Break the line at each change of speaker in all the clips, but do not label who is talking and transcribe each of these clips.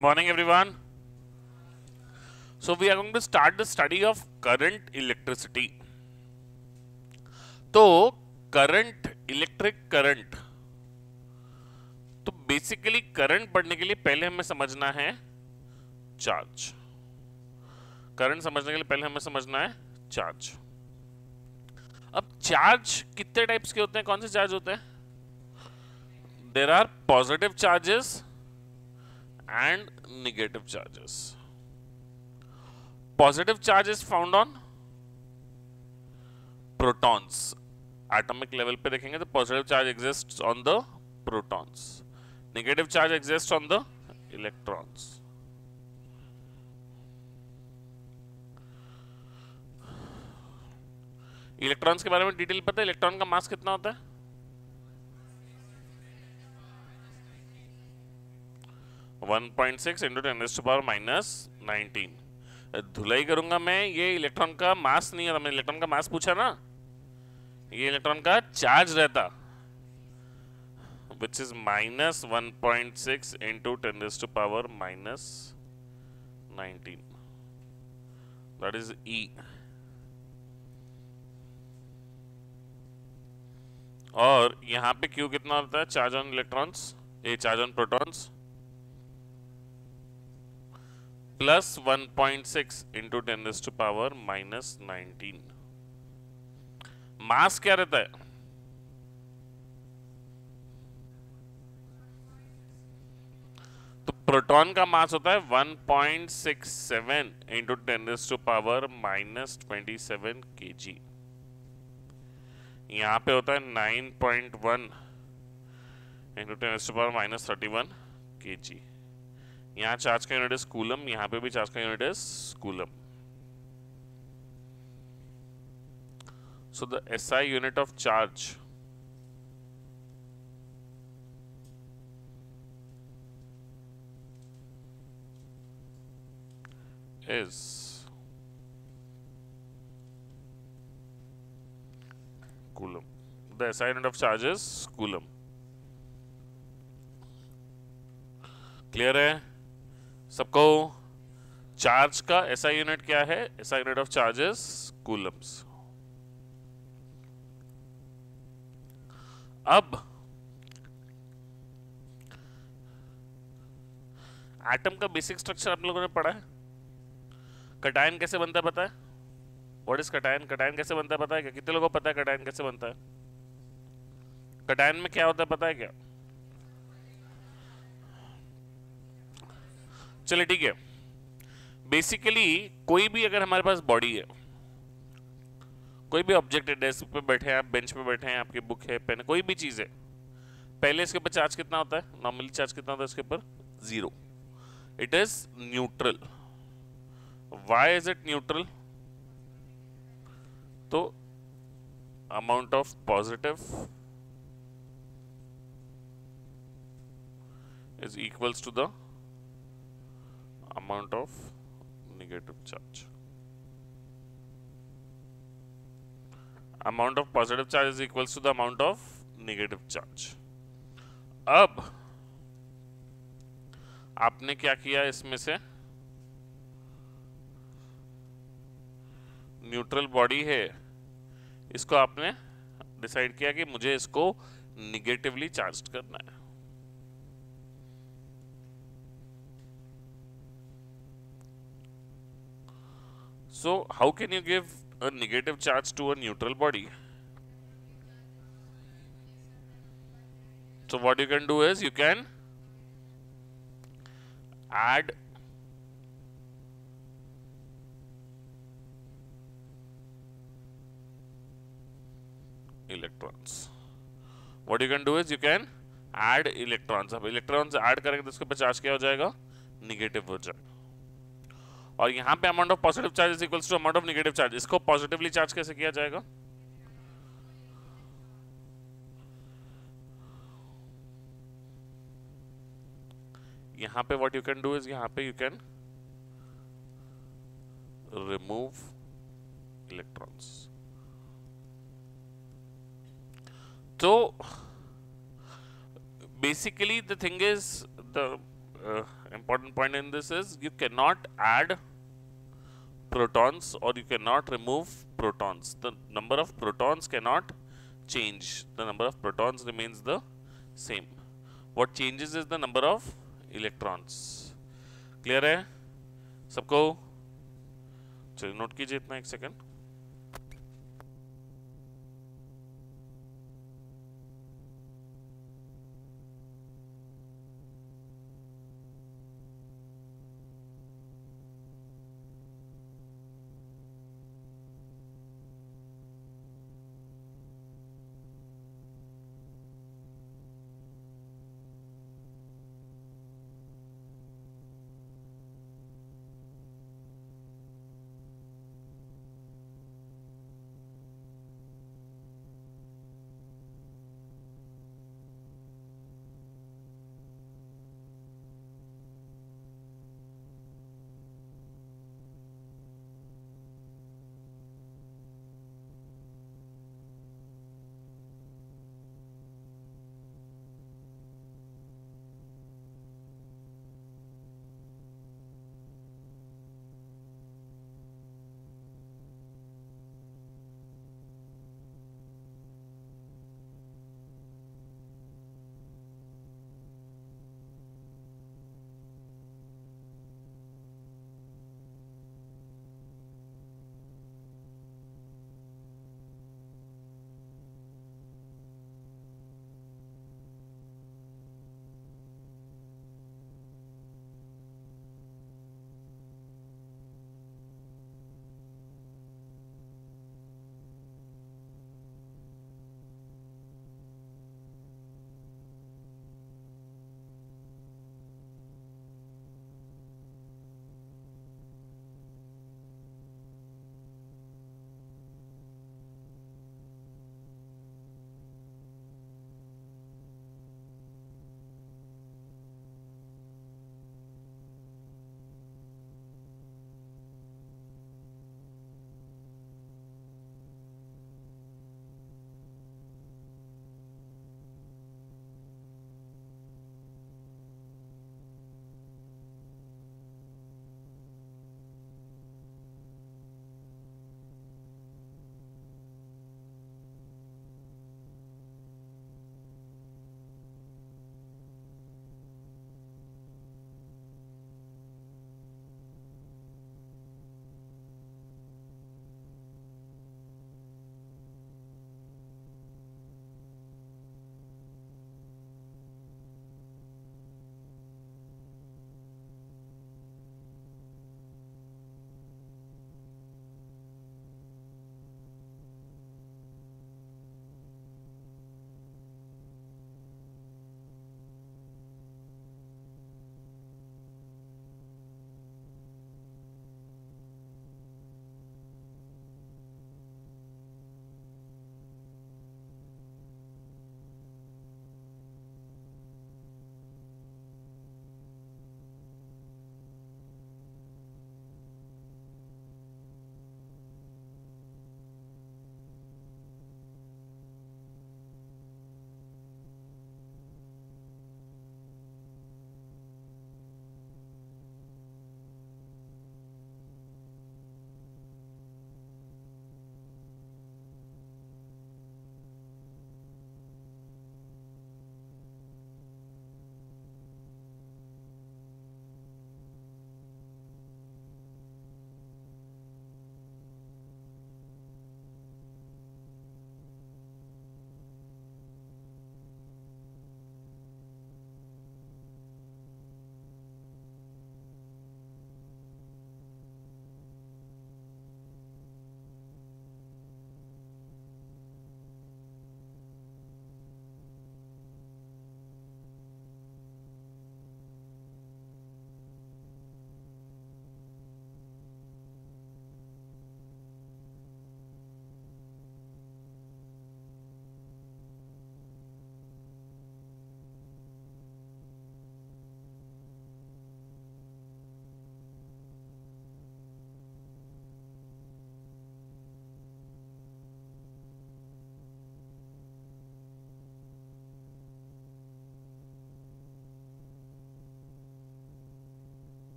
Morning, everyone. So we are going to start the study of current electricity. तो current, electric current, तो basically current पढ़ने के लिए पहले हमें समझना है चार्ज. करंट समझने के लिए पहले हमें समझना है चार्ज. अब चार्ज कितने टाइप्स के होते हैं? कौन से चार्ज होते हैं? There are positive charges and negative charges. Positive charge is found on protons. Atomic level पे देखेंगे तो positive charge exists on the protons. Negative charge exists on the electrons. Electrons के बारे में डिटेल पता है? इलेक्ट्रॉन का मास कितना होता है? 1.6 इंटू 10⁻⁻19. धुलाई करूंगा मैं. ये इलेक्ट्रॉन का मास नहीं है. मैंने इलेक्ट्रॉन का मास पूछा ना. ये इलेक्ट्रॉन का चार्ज रहता, which is -1.6 into 10⁻⁻19. That is E. और यहां पे Q कितना होता है? Charge on electrons, A charge on protons, plus 1.6 into 10⁻⁻19. मास क्या रहता है? तो प्रोटॉन का मास होता है 1.67 इंटू 10⁻⁻27 kg. यहां पे होता है 9.1 इंटू 10⁻⁻31 kg. यहाँ चार्ज का यूनिट इज कूलम, यहाँ पे भी चार्ज का unit is coulomb. So the SI unit of charge is coulomb. The SI unit of charge is coulomb. Clear है सबको? चार्ज का SI यूनिट क्या है? SI unit of charge is Coulomb's. अब एटम का बेसिक स्ट्रक्चर आप लोगों ने पढ़ा है. कटायन कैसे बनता है पता है? What is cation? कटायन कैसे बनता है पता है क्या? कितने लोगों को पता है कटायन कैसे बनता है? कटायन में क्या होता है पता है क्या? चलिए ठीक है. बेसिकली कोई भी अगर हमारे पास बॉडी है, कोई भी ऑब्जेक्ट है, डेस्क पे बैठे हैं आप, बेंच पे बैठे हैं, आपकी बुक है, पेन, कोई भी चीज है, पहले इसके ऊपर चार्ज कितना होता है? नॉर्मली चार्ज कितना होता है इसके ऊपर? 0. It is neutral. Why is it neutral? तो amount of positive is equals to the amount of negative charge. Amount of positive charge is equals to the amount of negative charge. अब आपने क्या किया? इसमें से न्यूट्रल बॉडी है, इसको आपने डिसाइड किया कि मुझे इसको निगेटिवली चार्ज करना है. So, how can you give a negative charge to a neutral body? So, what you can do is you can add electrons. What you can do is you can add electrons. अब electrons add करेंगे तो उसके ऊपर charge क्या हो जाएगा? Negative हो जाएगा. और यहां पे amount of positive charge is equals to amount of negative charge. इसको पॉजिटिवली चार्ज कैसे किया जाएगा? यहां पे what you can do is यहां पे यू कैन रिमूव इलेक्ट्रॉन्स. तो basically the thing is the important point in this is you cannot add protons or you cannot remove protons. The number of protons cannot change. The number of protons remains the same. What changes is the number of electrons. Clear है सबको? चलिए note कीजिए इतना एक second.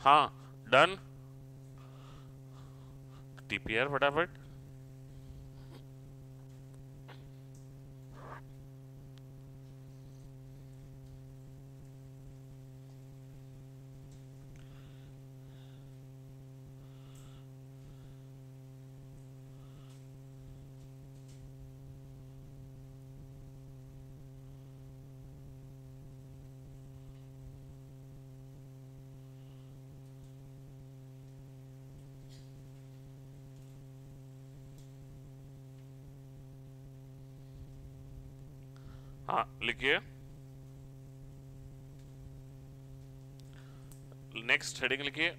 हाँ, done. TPR फटाफट। हाँ लिखिए। नेक्स्ट हेडिंग लिखिए,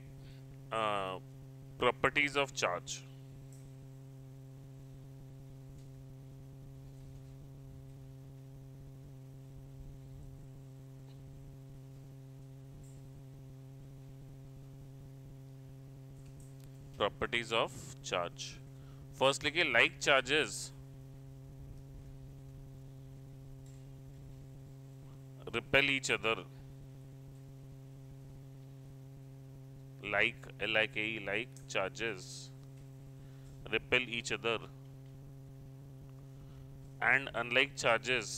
properties of charge. Properties of charge. First लिखिए, like charges repel each other. Like, L-I-K-E, like charges repel each other, and unlike charges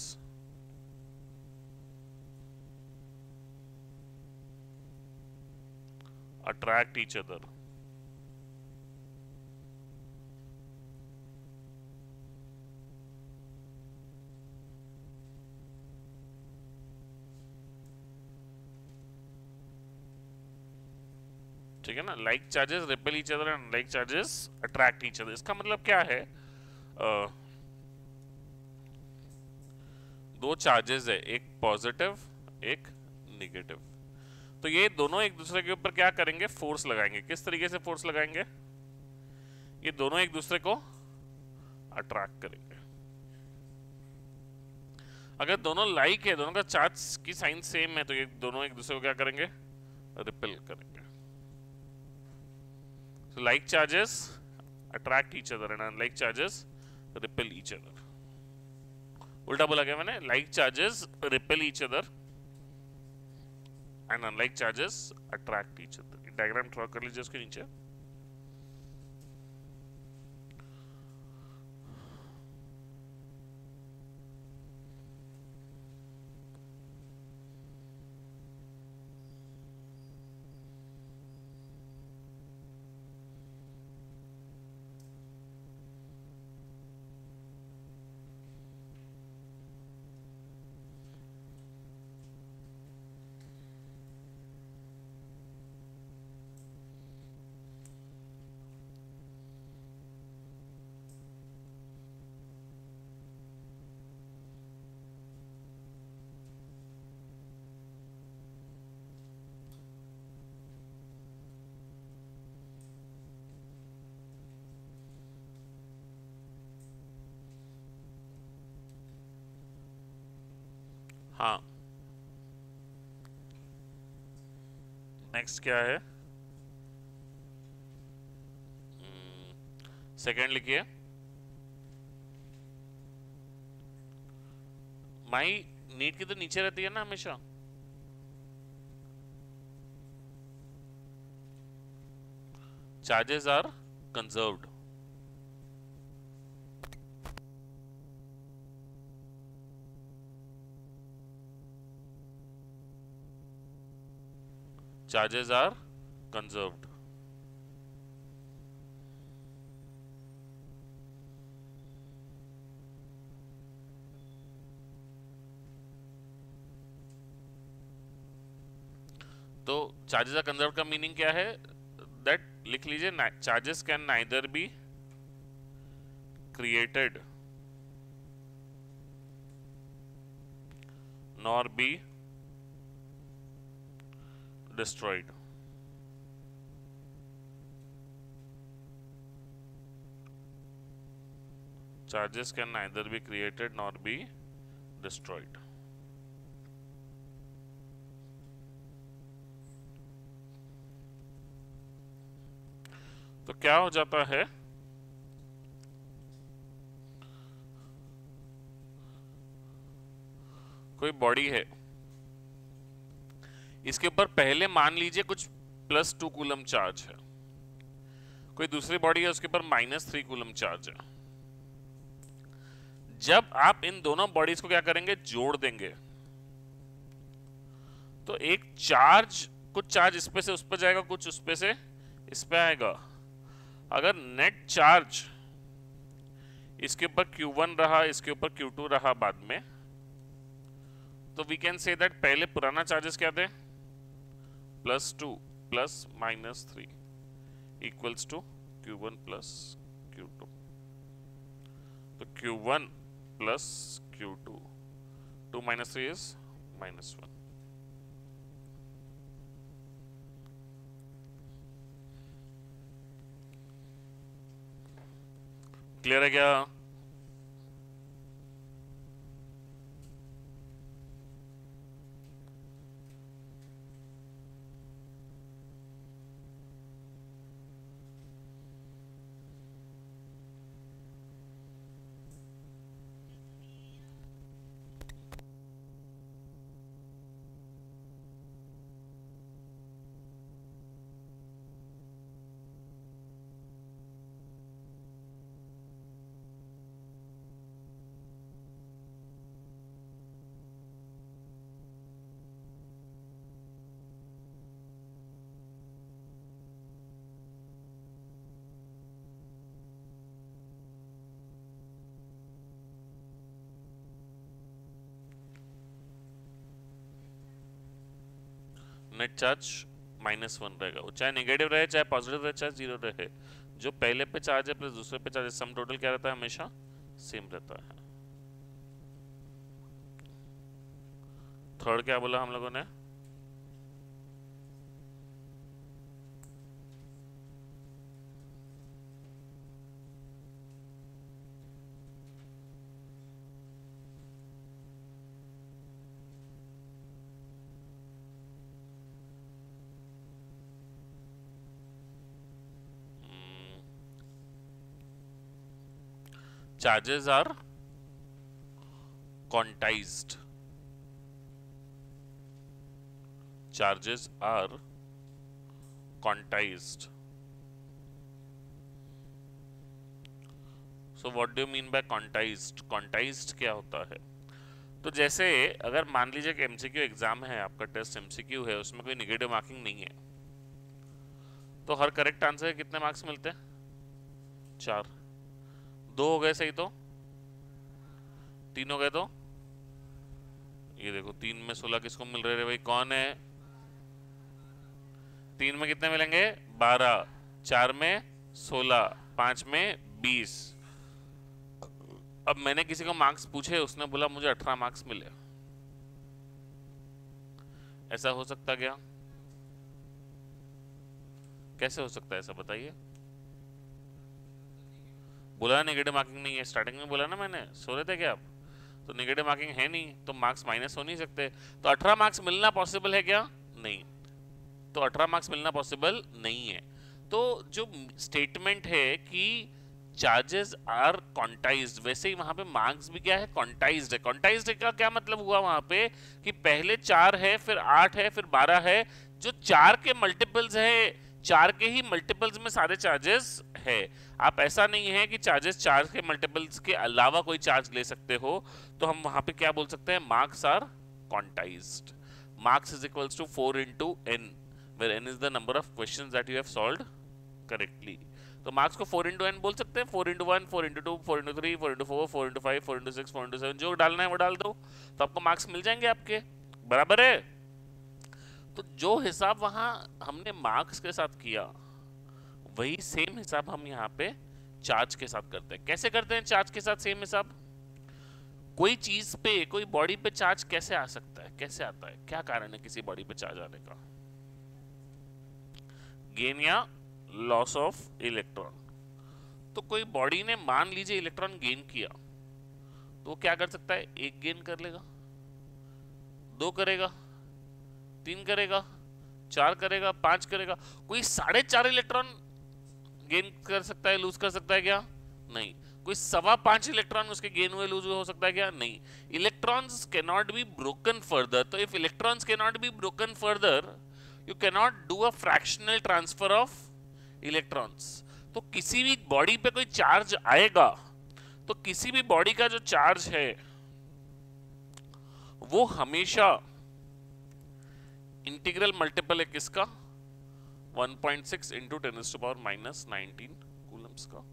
attract each other. ठीक है ना, like charges repel each other and like charges attract each other. इसका मतलब क्या है, दो charges है, एक पॉजिटिव एक निगेटिव, तो ये दोनों एक दूसरे के ऊपर क्या करेंगे, फोर्स लगाएंगे। किस तरीके से फोर्स लगाएंगे, ये दोनों एक दूसरे को अट्रैक्ट करेंगे। अगर दोनों लाइक है, दोनों का चार्ज की साइन सेम है, तो ये दोनों एक दूसरे को क्या करेंगे, रिपेल करेंगे। So like charges attract each other and unlike charges repel each other. उल्टा बोला क्या मैंने, like charges repel each other and unlike charges attract each other. Diagram draw कर लीजिए उसके नीचे। हाँ, नेक्स्ट क्या है, सेकेंड लिखिए, माई नीट की तो नीचे रहती है ना हमेशा, charges are conserved. charges are conserved. तो चार्जेस आर कंजर्व का मीनिंग क्या है, दैट लिख लीजिए, charges can neither be created nor be destroyed. Charges can neither be created nor be destroyed. तो क्या हो जाता है, कोई बॉडी है, इसके ऊपर पहले मान लीजिए कुछ +2 कूलम चार्ज है, कोई दूसरी बॉडी है उसके ऊपर -3 कूलम चार्ज है। जब आप इन दोनों बॉडीज को क्या करेंगे, जोड़ देंगे, तो एक चार्ज, कुछ चार्ज इस पे से उस पे जाएगा, कुछ उस पे से इस पे आएगा। अगर नेट चार्ज इसके ऊपर Q1 रहा, इसके ऊपर Q2 रहा बाद में, तो वी कैन से दैट पहले पुराना चार्जेस क्या थे, +2 + -3 इक्वल्स टू Q1 + Q2। तो Q1 + Q2, 2 - 3 is -1। क्लियर है क्या? नेट चार्ज -1 रहेगा, वो चाहे नेगेटिव रहे, चाहे पॉजिटिव रहे, चाहे 0 रहे। जो पहले पे चार्ज है प्लस दूसरे पे चार्ज, सम टोटल क्या रहता है, हमेशा सेम रहता है। थर्ड क्या बोला हम लोगों ने, charges are quantized, charges are quantized। so what do you mean by quantized? quantized क्या होता है? तो जैसे अगर मान लीजिए कि एमसीक्यू एग्जाम है, आपका टेस्ट एमसीक्यू है, उसमें कोई निगेटिव मार्किंग नहीं है, तो हर करेक्ट आंसर के कितने मार्क्स मिलते हैं, 4। 2 हो गए सही तो 3 हो गए, तो ये देखो 3 में 16 किसको मिल रहे हैं भाई, कौन है? 3 में कितने मिलेंगे, 12, 4 में 16, 5 में 20। अब मैंने किसी को मार्क्स पूछे, उसने बोला मुझे 18 मार्क्स मिले, ऐसा हो सकता क्या? कैसे हो सकता है ऐसा, बताइए? बोला नेगेटिव मार्किंग नहीं है, स्टार्टिंग में बोला ना मैंने, सो रहे थे क्या आप? तो नेगेटिव मार्किंग है नहीं, तो मार्क्स माइनस हो नहीं सकते, तो 18 मार्क्स मिलना पॉसिबल है क्या? नहीं, तो 18 मार्क्स मिलना पॉसिबल नहीं है। तो जो स्टेटमेंट है कि चार्जेस आर क्वांटाइज्ड, वैसे ही वहां पे मार्क्स भी क्या है, क्वांटाइज्ड है। क्वांटाइज्ड का क्या मतलब हुआ वहां पे, कि पहले 4 है, फिर 8 है, फिर 12 है, जो 4 के मल्टीपल्स है, 4 के ही मल्टीपल्स में सारे चार्जेस है। आप ऐसा नहीं है कि चार्जेस 4 के मल्टीपल्स के अलावा कोई चार्ज ले सकते हो, तो हम वहां पे क्या बोल सकते हैं, marks are quantized. Marks is equals to 4 into n, where n is the number of questions that you have solved correctly। तो मार्क्स को 4 into n बोल सकते हैं, 4 into 1, 4 into 2, 4 into 3, 4 into 4, 4 into 5, 4 into 6, 4 into 7, जो डालना है वो डाल दो, तो आपको मार्क्स मिल जाएंगे आपके, बराबर है। तो जो हिसाब वहां हमने मार्क्स के साथ किया, वही सेम हिसाब हम यहाँ पे चार्ज के साथ करते हैं। कैसे करते हैं चार्ज के साथ सेम हिसाब? कोई चीज पे, कोई बॉडी पे चार्ज कैसे आ सकता है, कैसे आता है, क्या कारण है किसी बॉडी पे चार्ज आने का? गेन या लॉस ऑफ इलेक्ट्रॉन। तो कोई बॉडी ने मान लीजिए इलेक्ट्रॉन गेन किया, तो वो क्या कर सकता है, 1 गेन कर लेगा, 2 करेगा, 3 करेगा, 4 करेगा, 5 करेगा। कोई 4.5 इलेक्ट्रॉन गेन कर सकता है, लूज कर सकता है क्या? नहीं। कोई 5.25 इलेक्ट्रॉन उसके गेन हुए लूज हो सकता है क्या? नहीं। Electrons can not be broken further. तो if electrons can not be broken further, you cannot do a fractional transfer of electrons. तो किसी भी बॉडी पे कोई चार्ज आएगा तो किसी भी बॉडी का जो चार्ज है वो हमेशा इंटीग्रल मल्टीपल है किसका, 1.6 इंटू 10⁻⁻19 कूलम्स का।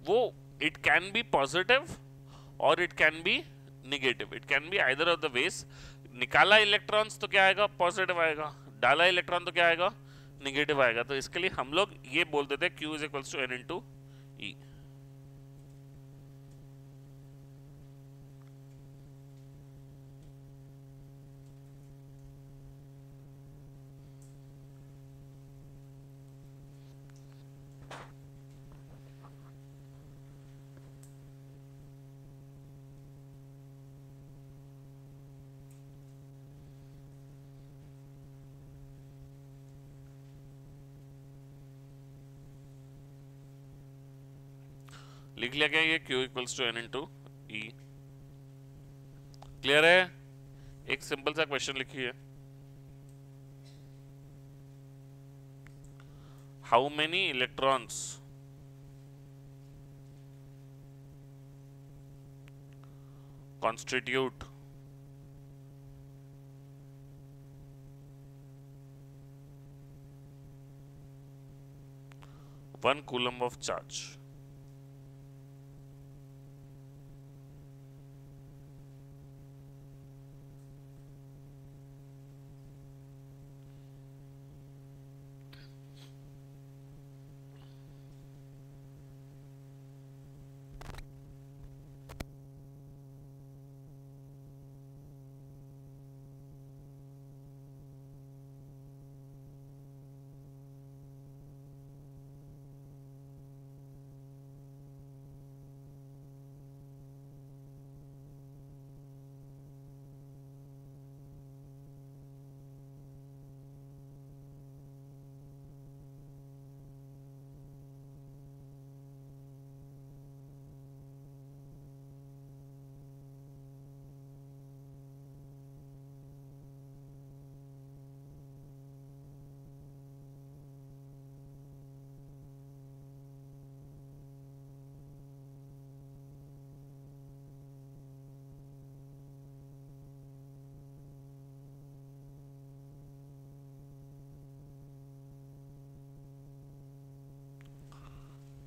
वो इट कैन बी पॉजिटिव और it can be negative, it can be either of the ways. निकाला इलेक्ट्रॉन्स तो क्या आएगा, पॉजिटिव आएगा, डाला इलेक्ट्रॉन तो क्या आएगा, निगेटिव आएगा। तो इसके लिए हम लोग ये बोल देते हैं Q is equals to N into e. लिख लिया क्या ये Q equals to N into e. Clear है? एक सिंपल सा क्वेश्चन लिखिए, how many electrons constitute one coulomb of charge।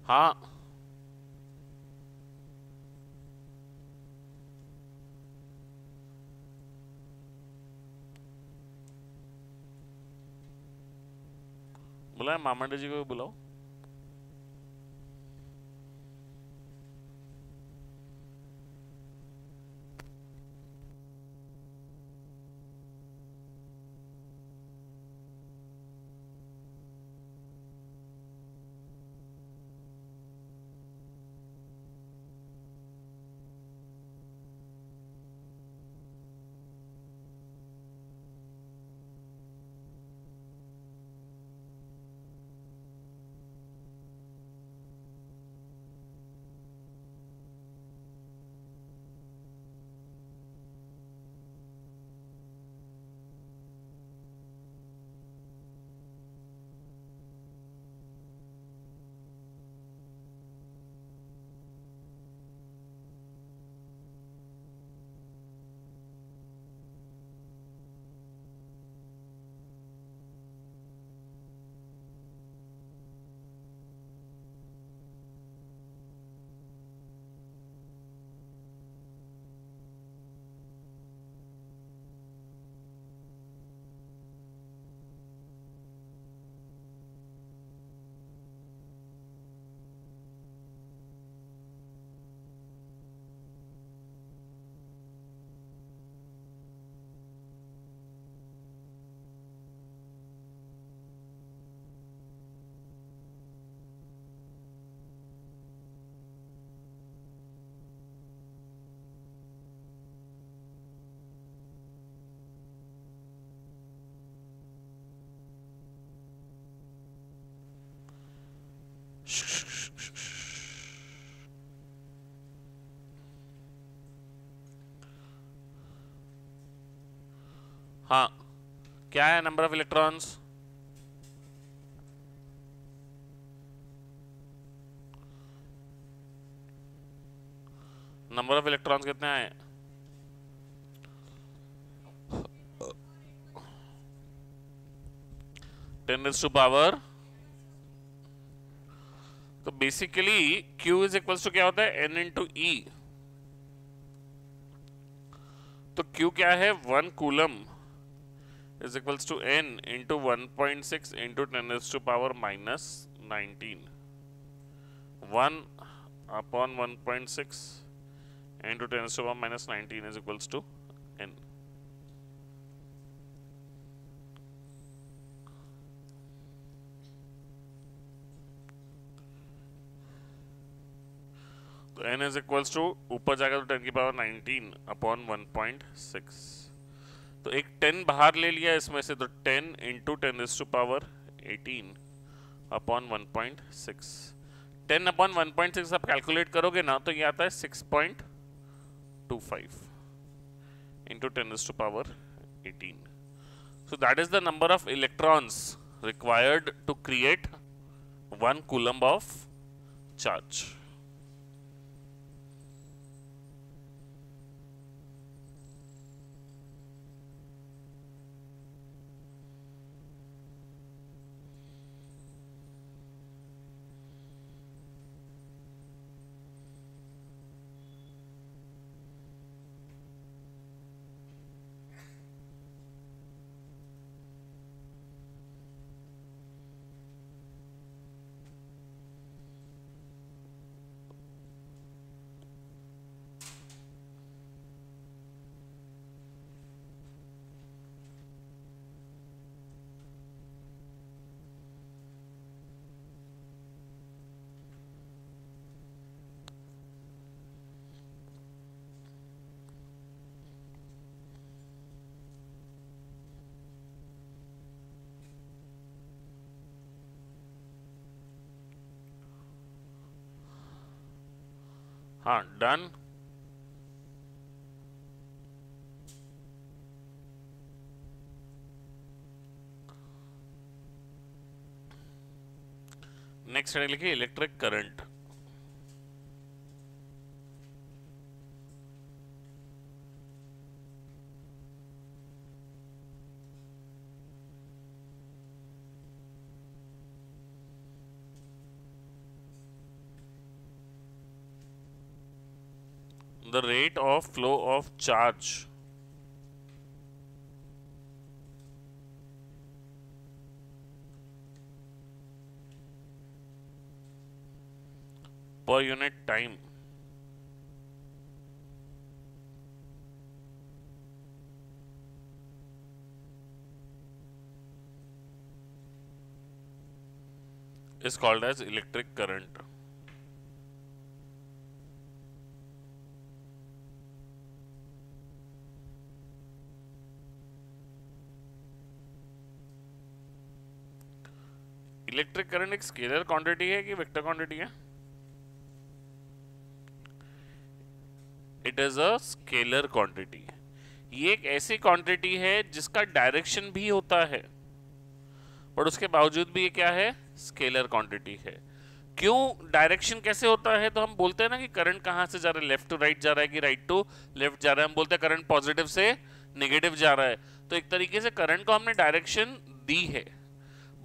हाँ बुलाए, मामांडा जी को बुलाओ। हाँ, क्या है number of electrons? Number of electrons कितने आए? 10⁻⁴। तो basically Q is equals to क्या होता है? N into E। तो Q क्या है? 1 coulomb is equals to N into 1.6 into 10⁻⁻19। 1 upon 1.6 into 10⁻⁻19 is equals to N। तो n इज इक्वल्स टू ऊपर जाएगा तो 10⁻19 अपॉन 1.6। तो एक 10 बाहर ले लिया इसमें से, तो 10 इंटू 10⁻18 अपॉन 1.6। 10 अपॉन 1.6 आप कैलकुलेट करोगे ना तो ये आता है 6.25 into 10⁻18। So that is the number of electrons required to create 1 coulomb of charge. हाँ, डन। नेक्स्ट लिखिए electric current. The rate of flow of charge per unit time is called as electric current. Electric current एक scalar quantity है कि vector quantity है? It is a scalar quantity. ये एक ऐसी quantity है जिसका डायरेक्शन भी होता है, पर उसके बावजूद भी ये क्या है? स्केलर क्वांटिटी है। क्यों? डायरेक्शन कैसे होता है? तो हम बोलते हैं ना कि करंट कहाँ से जा रहा है, लेफ्ट टू राइट जा रहा है कि राइट टू लेफ्ट जा रहा है। हम बोलते हैं करंट पॉजिटिव से नेगेटिव जा रहा है। तो एक तरीके से करंट को हमने डायरेक्शन दी है,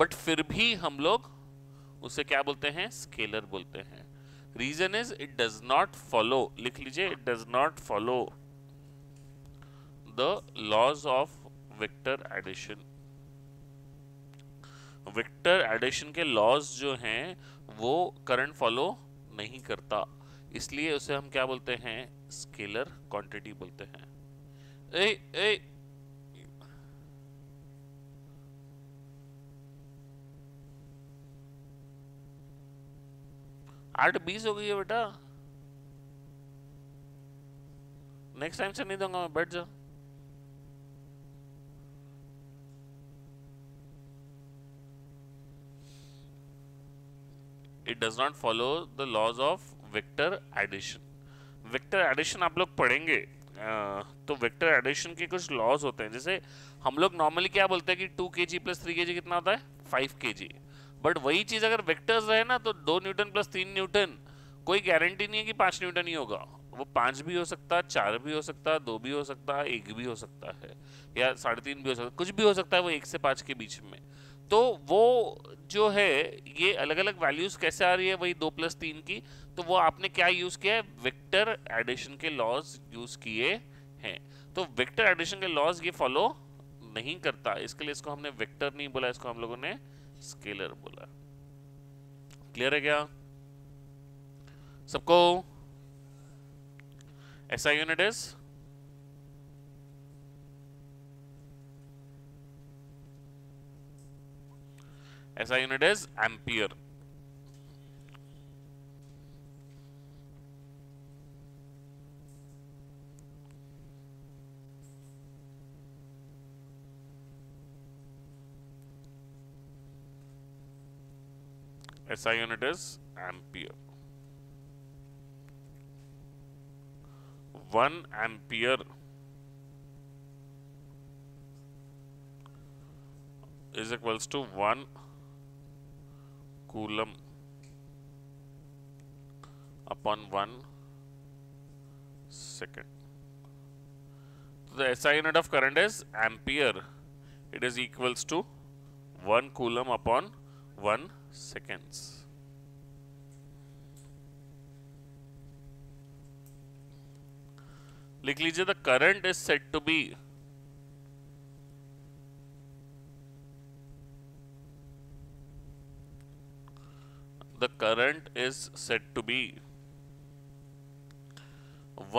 बट फिर भी हम लोग उसे क्या बोलते हैं? स्केलर बोलते हैं। Reason is it does not follow, लिख लीजिए, it does not follow the laws of vector addition. Vector addition के लॉज जो हैं वो करंट फॉलो नहीं करता, इसलिए उसे हम क्या बोलते हैं? स्केलर क्वांटिटी बोलते हैं। ए, ए, 8:20 हो गई है बेटा, नेक्स्ट टाइम से नहीं दूंगा मैं, बैठ जा। It does not follow the laws of vector addition. Vector addition आप लोग पढ़ेंगे, तो वेक्टर एडिशन के कुछ लॉज होते हैं। जैसे हम लोग नॉर्मली क्या बोलते हैं कि 2 kg प्लस 3 kg कितना होता है 5 kg, बट वही चीज अगर वेक्टर्स रहे ना तो 2 न्यूटन प्लस 3 न्यूटन, कोई गारंटी नहीं है कि 5 न्यूटन ही होगा। वो 5 भी हो सकता है, 4 भी हो सकता है, 2 भी हो सकता है, 1 भी हो सकता है, या 3.5 भी हो सकता है, कुछ भी हो सकता है वो 1 से 5 के बीच में। तो वो जो है ये अलग अलग वैल्यूज कैसे आ रही है वही 2 प्लस 3 की, तो वो आपने क्या यूज किया है, वेक्टर एडिशन के लॉज यूज किए हैं। तो वेक्टर एडिशन के लॉज ये फॉलो नहीं करता, इसके लिए इसको हमने वेक्टर नहीं बोला, इसको हम लोगों ने स्केलर बोला। क्लियर है क्या सबको? ऐसा यूनिट इज ऐसा यूनिट इज एम्पियर। ऐसा unit is ampere. 1 ampere is equals to 1 coulomb upon 1 second. So the SI unit of current is ampere. It is equals to 1 coulomb upon 1 seconds. लिख लीजिए the current is said to be the current is said to be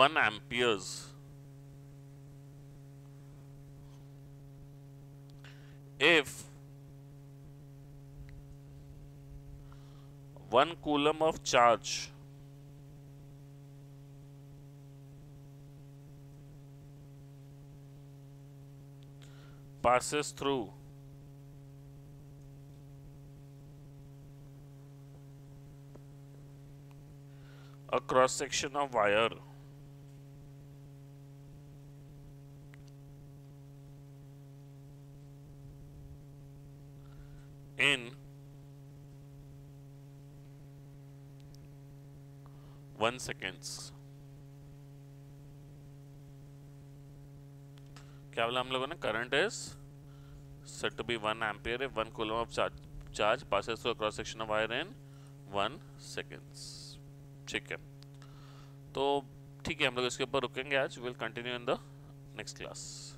1 amperes if 1 coulomb of charge passes through a cross section of wire in 1 seconds। क्या बोला हम लोगों ने? Current is said to be 1 ampere if 1 coulomb of charge passes through a cross section of wire in 1 seconds। ठीक है, तो ठीक है, हम लोग इसके ऊपर रुकेंगे आज। Will continue in the next class.